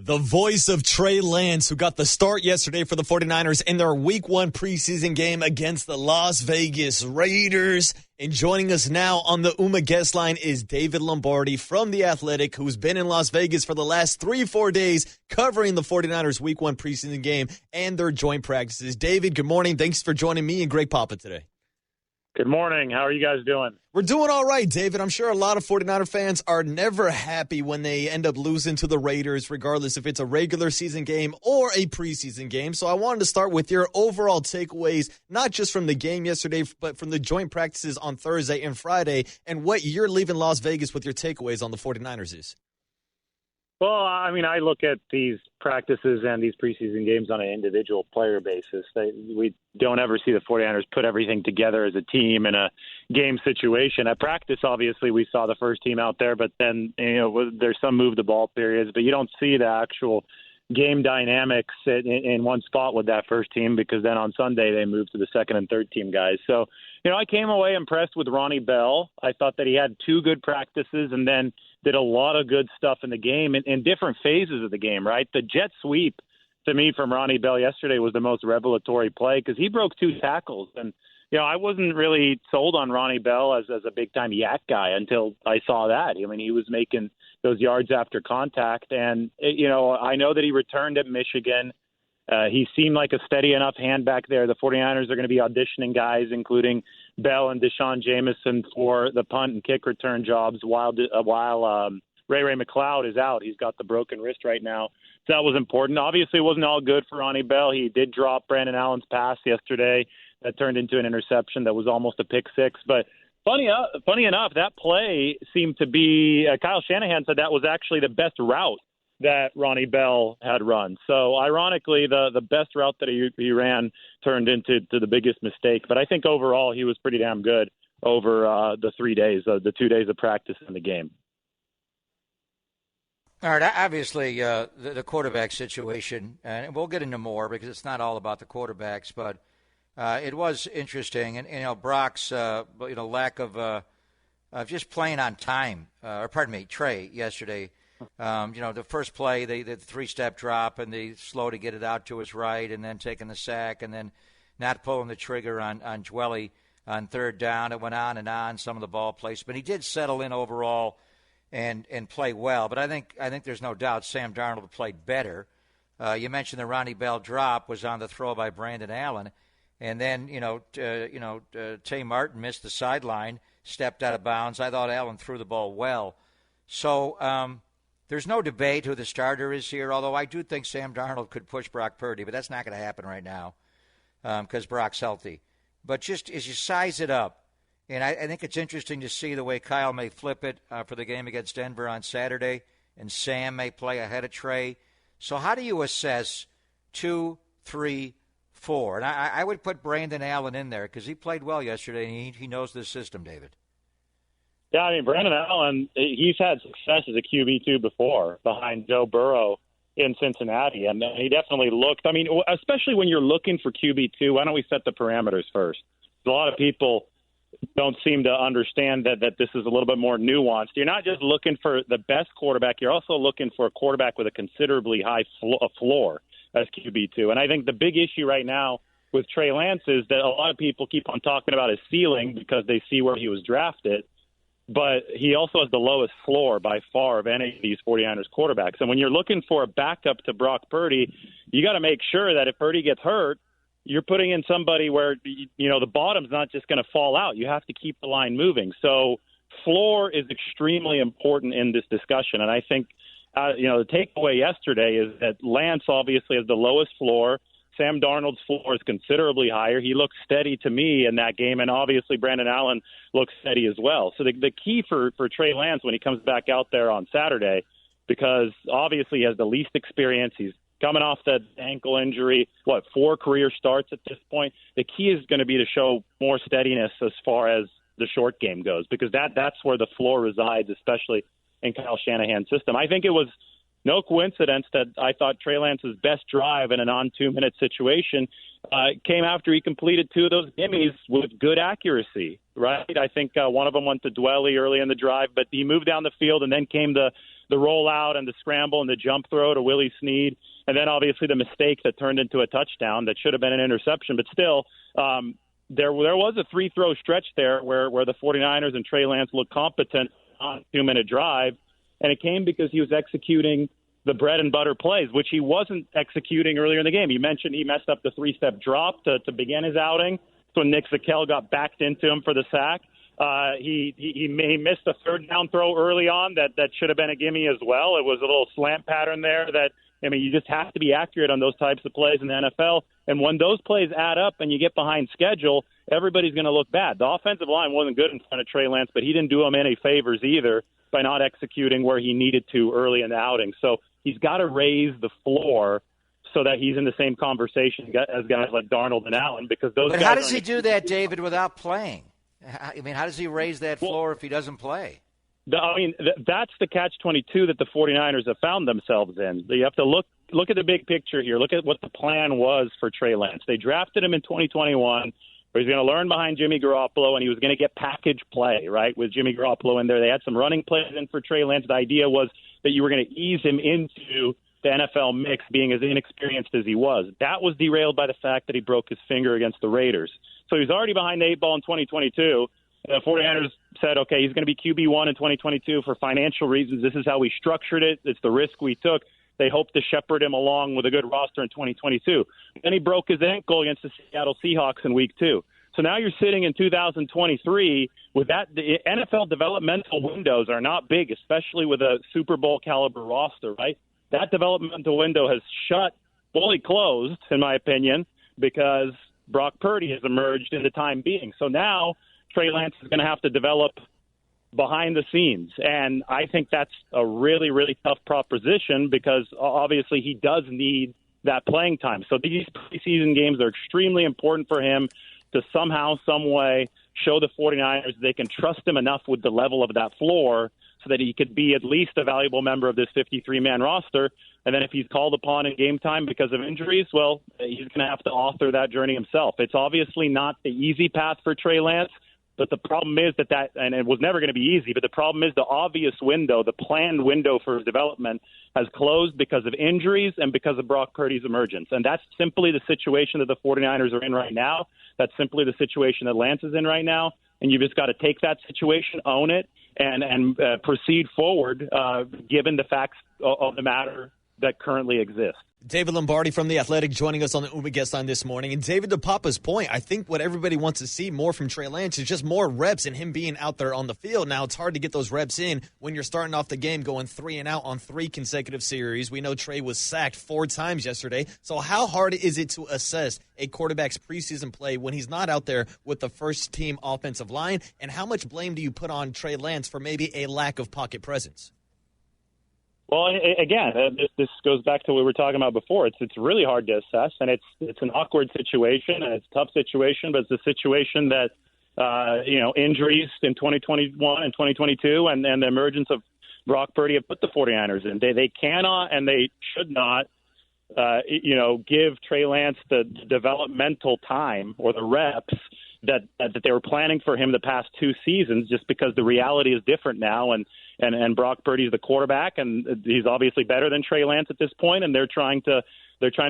The voice of Trey Lance, who got the start yesterday for the 49ers in their Week 1 preseason game against the Las Vegas Raiders. And joining us now on the UMA guest line is David Lombardi from The Athletic, who's been in Las Vegas for the last 3-4 days covering the 49ers Week 1 preseason game and their joint practices. David, good morning. Thanks for joining me and Greg Papa today. Good morning. How are you guys doing? We're doing all right, David. I'm sure a lot of 49er fans are never happy when they end up losing to the Raiders, regardless if it's a regular season game or a preseason game. So I wanted to start with your overall takeaways, not just from the game yesterday, but from the joint practices on Thursday and Friday, and what you're leaving Las Vegas with your takeaways on the 49ers is. Well, I mean, I look at these practices and these preseason games on an individual player basis. We don't ever see the 49ers put everything together as a team in a game situation. At practice, obviously, we saw the first team out there, but then, there's some move the ball periods, but you don't see the actual game dynamics in one spot with that first team, because then on Sunday they moved to the second and third team guys. So, I came away impressed with Ronnie Bell. I thought that he had 2 good practices and then did a lot of good stuff in the game in different phases of the game, right? The jet sweep, to me, from Ronnie Bell yesterday was the most revelatory play because he broke 2 tackles. And, I wasn't really sold on Ronnie Bell as a big-time yak guy until I saw that. I mean, he was making those yards after contact. And, I know that he returned at Michigan. He seemed like a steady enough hand back there. The 49ers are going to be auditioning guys, including Bell and Deshaun Jameson, for the punt and kick return jobs while Ray McLeod is out. He's got the broken wrist right now. So that was important. Obviously, it wasn't all good for Ronnie Bell. He did drop Brandon Allen's pass yesterday that turned into an interception that was almost a pick six. But funny enough, that play seemed to be Kyle Shanahan said that was actually the best route that Ronnie Bell had run. So ironically, the best route that he ran turned into the biggest mistake. But I think overall he was pretty damn good over the 3 days, the 2 days of practice in the game. All right, obviously the quarterback situation, and we'll get into more because it's not all about the quarterbacks, but it was interesting. And Brock's lack of just playing on time, Trey yesterday. The first play, the 3-step drop, and they slow to get it out to his right, and then taking the sack, and then not pulling the trigger on Dwelly on third down. It went on and on, some of the ball placement. He did settle in overall and play well, but I think there's no doubt Sam Darnold played better. You mentioned the Ronnie Bell drop was on the throw by Brandon Allen, and then Tay Martin missed the sideline, stepped out of bounds. I thought Allen threw the ball well. So there's no debate who the starter is here, although I do think Sam Darnold could push Brock Purdy, but that's not going to happen right now because Brock's healthy. But just as you size it up, and I think it's interesting to see the way Kyle may flip it for the game against Denver on Saturday, and Sam may play ahead of Trey. So how do you assess 2, 3, 4? And I would put Brandon Allen in there because he played well yesterday, and he knows this system, David. Yeah, I mean, Brandon Allen, he's had success as a QB2 before behind Joe Burrow in Cincinnati, and he definitely looked. I mean, especially when you're looking for QB2, why don't we set the parameters first? A lot of people don't seem to understand that this is a little bit more nuanced. You're not just looking for the best quarterback. You're also looking for a quarterback with a considerably high floor as QB2. And I think the big issue right now with Trey Lance is that a lot of people keep on talking about his ceiling because they see where he was drafted. But he also has the lowest floor by far of any of these 49ers quarterbacks. And when you're looking for a backup to Brock Purdy, you got to make sure that if Purdy gets hurt, you're putting in somebody where, the bottom's not just going to fall out. You have to keep the line moving. So floor is extremely important in this discussion. And I think, the takeaway yesterday is that Lance obviously has the lowest floor. Sam Darnold's floor is considerably higher. He looks steady to me in that game, and obviously Brandon Allen looks steady as well. So the key for Trey Lance when he comes back out there on Saturday, because obviously he has the least experience, he's coming off that ankle injury, 4 career starts at this point. The key is going to be to show more steadiness as far as the short game goes, because that's where the floor resides, especially in Kyle Shanahan's system. I think it was no coincidence that I thought Trey Lance's best drive in a non-2-minute situation came after he completed 2 of those gimmies with good accuracy, right? I think one of them went to Dwelly early in the drive, but he moved down the field, and then came the the rollout and the scramble and the jump throw to Willie Snead, and then obviously the mistake that turned into a touchdown that should have been an interception. But still, there was a 3-throw stretch there where the 49ers and Trey Lance looked competent on a 2-minute drive, and it came because he was executing the bread and butter plays, which he wasn't executing earlier in the game. You mentioned he messed up the 3-step drop to begin his outing. So Nick Zakelj got backed into him for the sack. He missed a third down throw early on that should have been a gimme as well. It was a little slant pattern there that, you just have to be accurate on those types of plays in the NFL. And when those plays add up and you get behind schedule, everybody's going to look bad. The offensive line wasn't good in front of Trey Lance, but he didn't do him any favors either by not executing where he needed to early in the outing. So he's got to raise the floor so that he's in the same conversation as guys like Darnold and Allen, because those guys. But how does he do that, David, without playing? How does he raise that floor if he doesn't play? That's the catch-22 that the 49ers have found themselves in. You have to look at the big picture here. Look at what the plan was for Trey Lance. They drafted him in 2021, where he's going to learn behind Jimmy Garoppolo, and he was going to get package play, right, with Jimmy Garoppolo in there. They had some running plays in for Trey Lance. The idea was that you were going to ease him into the NFL mix, being as inexperienced as he was. That was derailed by the fact that he broke his finger against the Raiders. So he's already behind the 8 ball in 2022. The 49ers said, okay, he's going to be QB1 in 2022 for financial reasons. This is how we structured it. It's the risk we took. They hope to shepherd him along with a good roster in 2022. Then he broke his ankle against the Seattle Seahawks in week 2. So now you're sitting in 2023 with that. The NFL developmental windows are not big, especially with a Super Bowl caliber roster, right? That developmental window has fully closed, in my opinion, because Brock Purdy has emerged in the time being. So now Trey Lance is going to have to develop behind the scenes. And I think that's a really, really tough proposition because obviously he does need that playing time. So these preseason games are extremely important for him to somehow, some way show the 49ers they can trust him enough with the level of that floor so that he could be at least a valuable member of this 53-man roster. And then if he's called upon in game time because of injuries, well, he's going to have to author that journey himself. It's obviously not the easy path for Trey Lance, but the problem is that and it was never going to be easy, but the problem is the obvious window, the planned window for his development has closed because of injuries and because of Brock Purdy's emergence. And that's simply the situation that the 49ers are in right now. That's simply the situation that Lance is in right now. And you've just got to take that situation, own it, and proceed forward, given the facts of the matter that currently exist. David Lombardi from The Athletic joining us on the Uma Guest Line this morning. And David, to Papa's point, I think what everybody wants to see more from Trey Lance is just more reps and him being out there on the field. Now, it's hard to get those reps in when you're starting off the game going 3 and out on 3 consecutive series. We know Trey was sacked 4 times yesterday. So how hard is it to assess a quarterback's preseason play when he's not out there with the first-team offensive line? And how much blame do you put on Trey Lance for maybe a lack of pocket presence? Well, again, this goes back to what we were talking about before. It's really hard to assess, and it's an awkward situation, and it's a tough situation, but it's a situation that, injuries in 2021 and 2022 and the emergence of Brock Purdy have put the 49ers in. They cannot and they should not, give Trey Lance the developmental time or the reps that they were planning for him the past 2 seasons, just because the reality is different now. And Brock Purdy's the quarterback, and he's obviously better than Trey Lance at this point, and they're trying to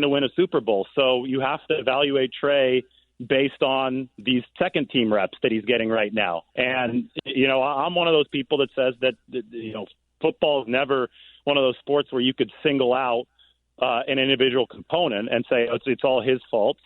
win a Super Bowl. So you have to evaluate Trey based on these second-team reps that he's getting right now. And, I'm one of those people that says that, football is never one of those sports where you could single out an individual component and say it's all his fault,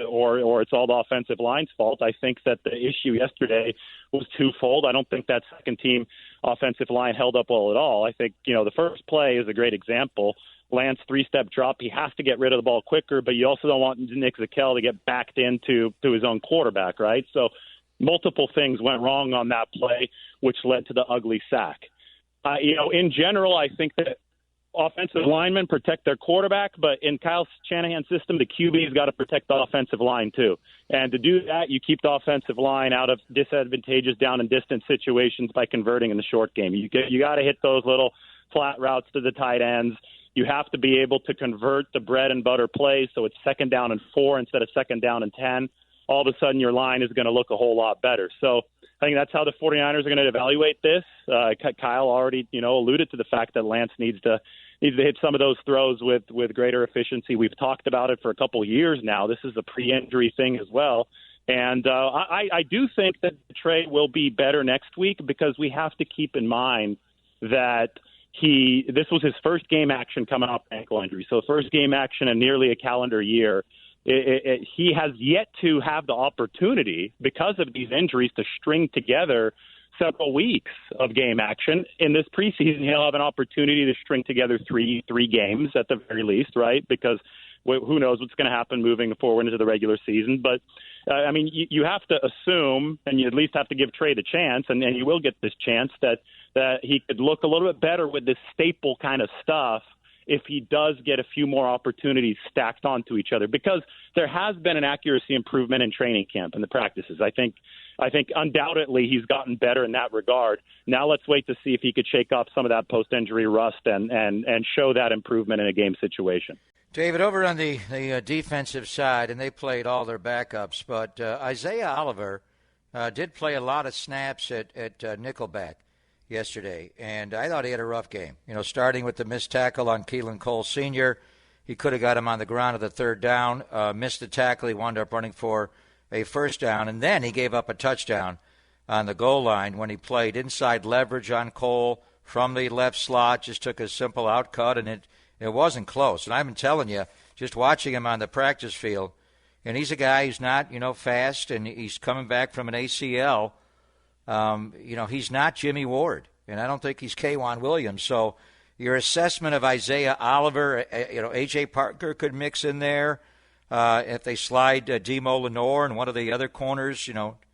or it's all the offensive line's fault. I think that the issue yesterday was twofold. I don't think that second-team offensive line held up well at all. I think, the first play is a great example. Lance 3-step drop. He has to get rid of the ball quicker, but you also don't want Nick Zakelj to get backed into his own quarterback, right? So multiple things went wrong on that play, which led to the ugly sack. In general, I think that offensive linemen protect their quarterback, but in Kyle Shanahan's system, the QB's got to protect the offensive line too. And to do that, you keep the offensive line out of disadvantageous down and distance situations by converting in the short game. You got to hit those little flat routes to the tight ends. You have to be able to convert the bread and butter plays so it's 2nd down and 4 instead of 2nd down and 10. All of a sudden, your line is going to look a whole lot better. So I think that's how the 49ers are going to evaluate this. Kyle already, alluded to the fact that Lance needs to hit some of those throws with greater efficiency. We've talked about it for a couple of years now. This is a pre-injury thing as well. And I do think that Trey will be better next week because we have to keep in mind that this was his first game action coming off ankle injury. So first game action in nearly a calendar year. He has yet to have the opportunity because of these injuries to string together several weeks of game action. In this preseason, he'll have an opportunity to string together three games at the very least, right? Because who knows what's going to happen moving forward into the regular season. But, you have to assume, and you at least have to give Trey the chance, and you will get this chance, that he could look a little bit better with this staple kind of stuff if he does get a few more opportunities stacked onto each other, because there has been an accuracy improvement in training camp and the practices. I think undoubtedly he's gotten better in that regard. Now let's wait to see if he could shake off some of that post-injury rust and show that improvement in a game situation. David, over on the defensive side, and they played all their backups, but Isaiah Oliver did play a lot of snaps at nickelback yesterday, and I thought he had a rough game. Starting with the missed tackle on Keelan Cole Sr., he could have got him on the ground at the third down, missed the tackle, he wound up running for a first down, and then he gave up a touchdown on the goal line when he played inside leverage on Cole from the left slot, just took a simple out cut, and it wasn't close. And I've been telling you, just watching him on the practice field, and he's a guy who's not, fast, and he's coming back from an ACL. He's not Jimmy Ward, and I don't think he's K'Wan Williams. So your assessment of Isaiah Oliver, A.J. Parker could mix in there. If they slide Demo Lenore and one of the other corners,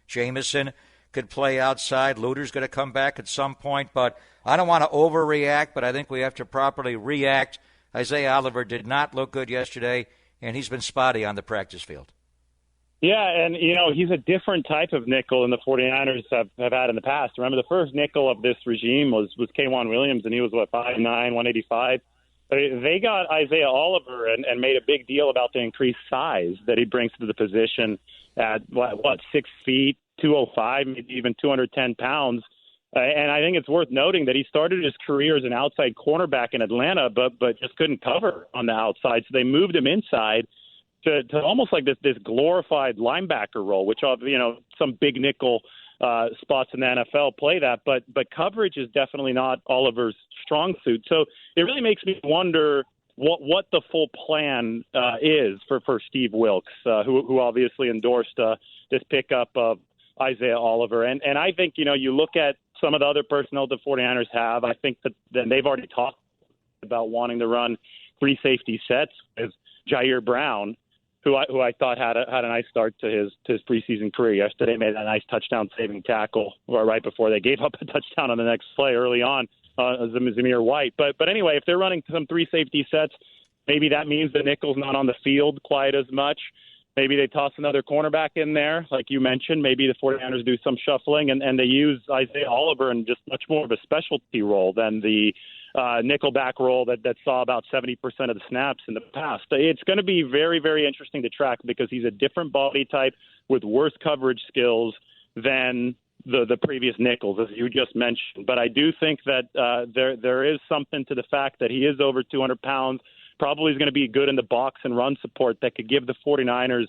Jameson could play outside. Luter's going to come back at some point. But I don't want to overreact, but I think we have to properly react. Isaiah Oliver did not look good yesterday, and he's been spotty on the practice field. Yeah, and, he's a different type of nickel than the 49ers have had in the past. Remember, the first nickel of this regime was K'Wan Williams, and he was, 5'9", 185. They got Isaiah Oliver and made a big deal about the increased size that he brings to the position at, 6 feet, 205, maybe even 210 pounds. And I think it's worth noting that he started his career as an outside cornerback in Atlanta, but just couldn't cover on the outside. So they moved him inside to almost like this glorified linebacker role, which, some big nickel spots in the NFL play that. But coverage is definitely not Oliver's strong suit. So it really makes me wonder what the full plan is for Steve Wilks, who obviously endorsed this pickup of Isaiah Oliver. And I think, you look at some of the other personnel the 49ers have. I think that they've already talked about wanting to run three safety sets with Jair Brown, who I thought had a nice start to his preseason career yesterday, made a nice touchdown-saving tackle right before they gave up a touchdown on the next play early on, Zamir White. But anyway, if they're running some three safety sets, maybe that means the nickel's not on the field quite as much. Maybe they toss another cornerback in there, like you mentioned. Maybe the 49ers do some shuffling, and they use Isaiah Oliver in just much more of a specialty role than the nickelback role that saw about 70% of the snaps in the past. It's going to be very, very interesting to track because he's a different body type with worse coverage skills than the previous nickels, as you just mentioned. But I do think that there is something to the fact that he is over 200 pounds, probably is going to be good in the box and run support that could give the 49ers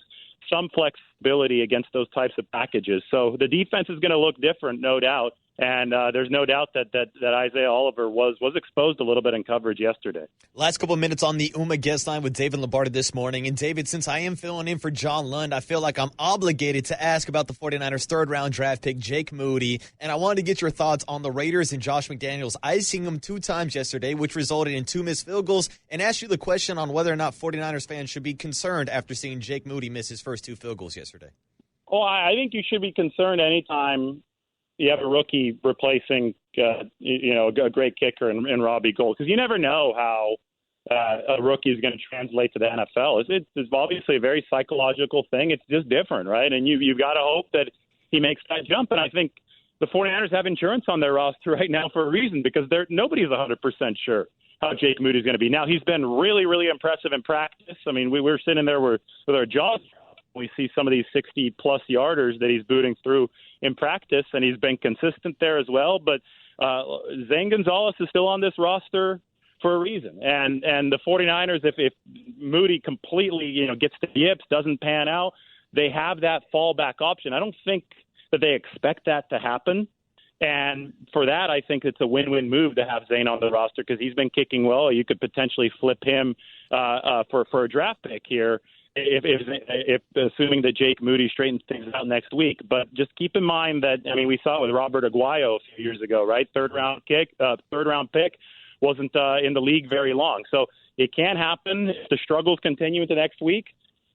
some flexibility against those types of packages. So the defense is going to look different, no doubt. And there's no doubt that Isaiah Oliver was exposed a little bit in coverage yesterday. Last couple of minutes on the UMA guest line with David Lombardi this morning. And David, since I am filling in for John Lund, I feel like I'm obligated to ask about the 49ers third-round draft pick, Jake Moody. And I wanted to get your thoughts on the Raiders and Josh McDaniels icing him 2 times yesterday, which resulted in 2 missed field goals, and ask you the question on whether or not 49ers fans should be concerned after seeing Jake Moody miss his first 2 field goals yesterday. Well, I think you should be concerned anytime you have a rookie replacing, a great kicker in Robbie Gould, because you never know how a rookie is going to translate to the NFL. It's obviously a very psychological thing. It's just different, right? And you've got to hope that he makes that jump. And I think the 49ers have insurance on their roster right now for a reason, because nobody's 100% sure how Jake Moody's going to be. Now, he's been really, really impressive in practice. I mean, we were sitting there with our jaws We see some of these 60-plus yarders that he's booting through in practice, and he's been consistent there as well. But Zane Gonzalez is still on this roster for a reason. And the 49ers, if Moody completely gets the yips, doesn't pan out, they have that fallback option. I don't think that they expect that to happen. And for that, I think it's a win-win move to have Zane on the roster because he's been kicking well. You could potentially flip him for a draft pick here if assuming that Jake Moody straightens things out next week. But just keep in mind that, we saw it with Robert Aguayo a few years ago, right? Third round pick, wasn't in the league very long. So it can happen if the struggles continue into next week.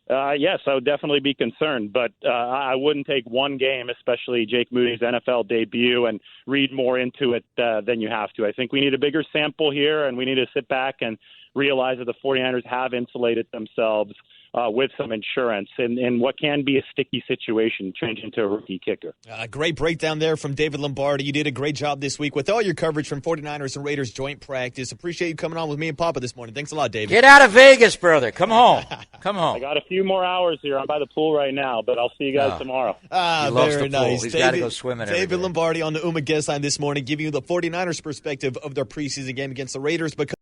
Yes, I would definitely be concerned, but I wouldn't take one game, especially Jake Moody's NFL debut, and read more into it than you have to. I think we need a bigger sample here, and we need to sit back and realize that the 49ers have insulated themselves with some insurance in what can be a sticky situation, changing to a rookie kicker. Great breakdown there from David Lombardi. You did a great job this week with all your coverage from 49ers and Raiders joint practice. Appreciate you coming on with me and Papa this morning. Thanks a lot, David. Get out of Vegas, brother. Come home. Come home. I got a few more hours here. I'm by the pool right now, but I'll see you guys tomorrow. Very nice. He's got to go swimming every David day. Lombardi on the UMA guest line this morning, giving you the 49ers perspective of their preseason game against the Raiders. Because